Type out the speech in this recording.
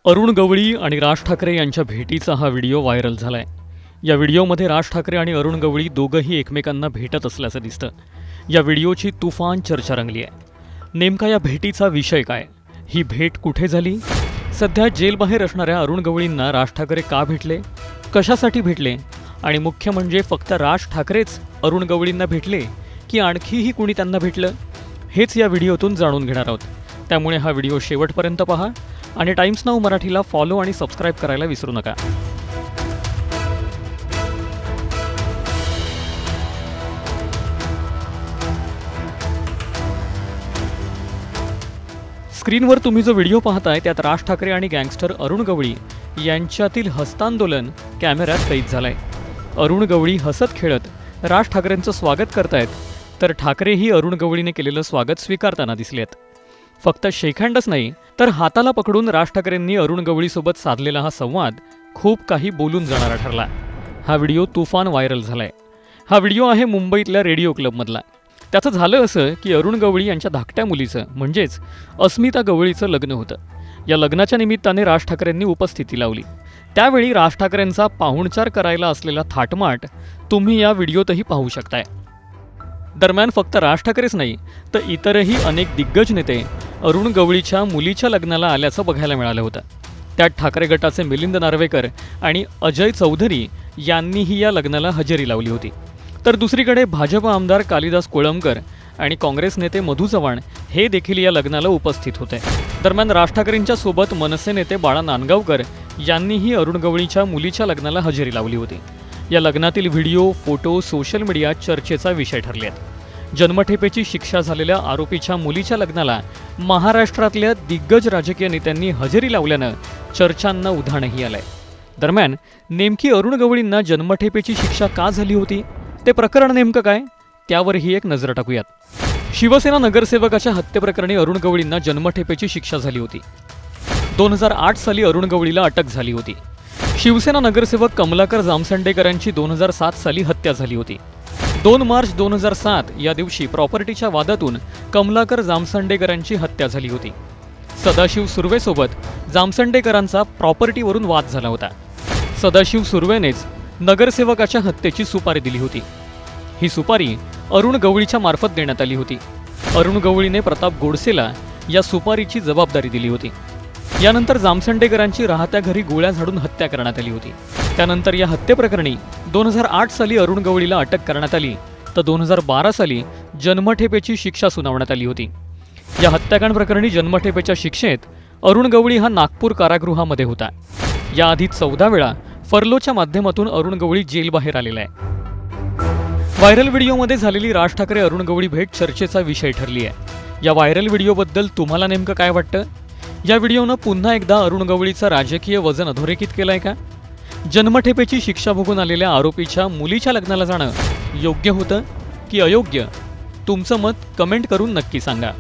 अरुण गवळी आणि राज ठाकरे यांच्या भेटीचा हा व्हिडिओ व्हायरल झालाय। या व्हिडिओमध्ये राज ठाकरे आणि अरुण गवळी दोघंही एकमेकांना भेटत असल्याचं दिसतं। या व्हिडिओची तुफान चर्चा रंगली आहे। नेमका या भेटीचा विषय काय? ही भेट कुठे झाली? सध्या जेलबाहेर असणाऱ्या अरुण गवळींना राज ठाकरे का भेटले? कशासाठी भेटले? आणि मुख्य म्हणजे फक्त राज ठाकरेच अरुण गवळींना भेटले की आणखीही कुणी त्यांना भेटलं? हेच या व्हिडिओतून जाणून घेणार आहोत। त्यामुळे हा व्हिडिओ शेवटपर्यंत पहा आणि टाइम्स नाऊ मराठीला फॉलो आणि सबस्क्राइब करायला विसरू नका। स्क्रीनवर तुम्ही जो व्हिडिओ पाहताय त्यात राज ठाकरे आणि गँगस्टर अरुण गवळी यांच्यातील हस्तांदोलन कॅमेऱ्यात कैद झालंय। अरुण गवळी हसत खेळत राज ठाकरेंचं स्वागत करतायत, तर ठाकरेही अरुण गवळीने केलेलं स्वागत स्वीकारताना दिसलेत। फक्त शेक हँडच नाही तर हाताला पकडून राज ठाकरेंनी अरुण गवळीसोबत साधलेला हा संवाद खूप काही बोलून जाणारा ठरला। हा व्हिडिओ तुफान व्हायरल झालाय। हा व्हिडिओ आहे मुंबईतल्या रेडिओ क्लबमधला। त्याचं झालं असं की अरुण गवळी यांच्या धाकट्या मुलीचं म्हणजेच अस्मिता गवळीचं लग्न होतं। या लग्नाच्या निमित्ताने राज ठाकरेंनी उपस्थिती लावली। त्यावेळी राज ठाकरेंचा पाहुणचार करायला असलेला थाटमाट तुम्ही या व्हिडिओतही पाहू शकताय। दरम्यान फक्त राज ठाकरेच नाही तर इतरही अनेक दिग्गज नेते अरुण गवळीच्या मुलीच्या लग्नाला आल्याचं बघायला मिळालं होतं। त्यात ठाकरे गटाचे मिलिंद नार्वेकर आणि अजय चौधरी यांनीही या लग्नाला हजेरी लावली होती। तर दुसरीकडे भाजप आमदार कालिदास कोळंबकर आणि काँग्रेस नेते मधू चव्हाण हे देखील या लग्नाला उपस्थित होते। दरम्यान राज ठाकरेंच्या सोबत मनसे नेते बाळा नांदगावकर यांनीही अरुण गवळीच्या मुलीच्या लग्नाला हजेरी लावली होती। या लग्नातील व्हिडिओ, फोटो सोशल मीडियात चर्चेचा विषय ठरले आहेत। जन्मठेपेची शिक्षा झालेल्या आरोपीच्या मुलीच्या लग्नाला महाराष्ट्रातल्या दिग्गज राजकीय नेत्यांनी हजेरी लावल्यानं चर्चांना उधाणही आलंय। दरम्यान नेमकी अरुण गवळींना जन्मठेपेची शिक्षा का झाली होती? ते प्रकरण नेमकं काय? त्यावरही एक नजर टाकूयात। शिवसेना नगरसेवकाच्या हत्येप्रकरणी अरुण गवळींना जन्मठेपेची शिक्षा झाली होती। 2008 साली अरुण गवळीला अटक झाली होती। शिवसेना नगरसेवक कमलाकर जामसंडेकरांची 2007 साली हत्या झाली होती। 2 मार्च 2007 या दिवशी प्रॉपर्टीच्या वादातून कमलाकर जामसंडेकरांची हत्या झाली होती। सदाशिव सुर्वेसोबत जामसंडेकरांचा प्रॉपर्टीवरून वाद झाला होता। सदाशिव सुर्वेनेच नगरसेवकाच्या हत्येची सुपारी दिली होती। ही सुपारी अरुण गवळीच्या मार्फत देण्यात आली होती। अरुण गवळीने प्रताप गोडसेला या सुपारीची जबाबदारी दिली होती। यानंतर जामसंडेकरांची राहत्या घरी गोळ्या झाडून हत्या करण्यात आली होती। त्यानंतर या हत्येप्रकरणी 2008 साली अरुण गवळीला अटक करण्यात आली तर 2012 साली जन्मठेपेची शिक्षा सुनावण्यात आली होती। या हत्याकांड प्रकरणी जन्मठेपेच्या शिक्षेत अरुण गवळी हा नागपूर कारागृहामध्ये होता। याआधी 14 वेळा फर्लोच्या माध्यमातून अरुण गवळी जेलबाहेर आलेला आहे। व्हायरल व्हिडिओमध्ये झालेली राज ठाकरे अरुण गवळी भेट चर्चेचा विषय ठरली आहे। या व्हायरल व्हिडिओबद्दल तुम्हाला नेमकं काय वाटतं? या व्हिडिओनं पुन्हा एकदा अरुण गवळीचं राजकीय वजन अधोरेखित केलंय का? जन्मठेपेची शिक्षा भोगून आलेल्या आरोपीच्या मुलीच्या लग्नाला जाणं योग्य होतं की अयोग्य? तुमचं मत कमेंट करून नक्की सांगा।